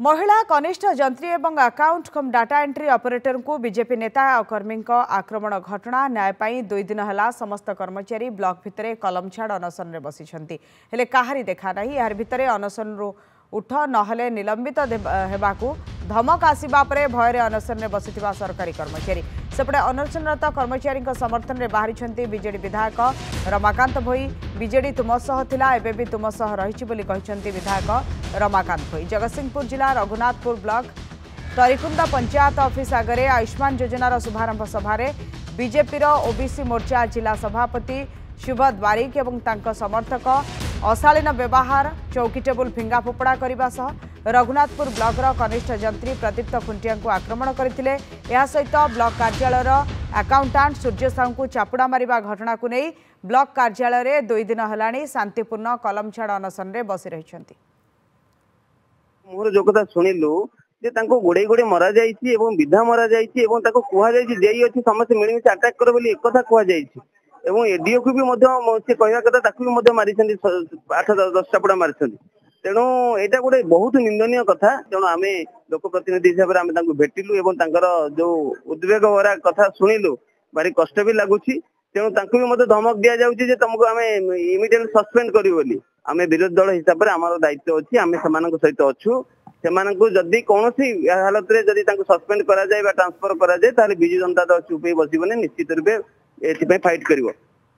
महिला कनिष्ठ जंत्री एवं अकाउंट कम डाटा एंट्री ऑपरेटर को बीजेपी नेता और कर्मी आक्रमण घटना न्याय पाई 2 दिन है समस्त कर्मचारी ब्लॉक भितर कलम छाड़ अनशन में बसिछंती हेले काहारी देखा नहीं यार भितर अनशन उठ नहले निलंबित हेबाकू धमक आसिबा परे भय अनशन में बसिथिबा सरकारी कर्मचारी सेपटे अनशनरत कर्मचारी समर्थन में बाहरी बीजेडी विधायक रमाकांत भोई बीजेडी तुम सह थिला एबे भी तुम सह रहिछि बोली कहिसंती विधायक रमाकांत भोई जगतसिंहपुर जिला रघुनाथपुर ब्लॉक तरिकुंदा पंचायत ऑफिस आगे आयुष्मान योजनार शुभारंभ सभारे बीजेपी ओबीसी मोर्चा जिला सभापति सुबोध बारिक एवं तांको समर्थक अशालीन व्यवहार चौकी टेबुल फिंगा फोपड़ा करने सह रघुनाथपुर ब्लॉकर कनिष्ठ जंत्री प्रदीप्त खुंटिया को आक्रमण करते सहित ब्लॉक कार्यालय अकाउंटाट सूर्य साहू को चापुड़ा मारिबा घटना को नहीं ब्लॉक कार्यालय 2 दिन है शांतिपूर्ण कलम छाड़ अनशन में बसी रही मोर जो कथा शुणिलु जे गोड़े गोड़े मरा जाइछि एवं विधा मरा जाइछि एवं ताको कुहा जाइछि जेई अछि समस्त मिलिमिशि अटैक कर बोली एक कथा कुहा जाइछि एवं एडीओ को भी से कहवा कथा ताकू भी मारी 8-10 चापुड़ा मारी तेणु यहाँ गोटे बहुत निंदनीय कथा तेणु आम लोकप्रतिनिधि हिसाब से भेटिलु एवं जो उद्वेग भरा कथा शुणिलु भारी कष्ट भी लगुच तेणु भी धमक दि जाऊँगी तुमको आम इमिडिएट सस्पेंड करूँ बोली आम विरोधी दल हिसाब से आम दायित्व अच्छी आम से सहित अच्छु से जदि कौन हालत में जदि सस्पेंड करा जाए ट्रांसफर करा जाए ताले बिजु जनता दल चुप बसबनी निश्चित रूपे ए फाइट करिवो।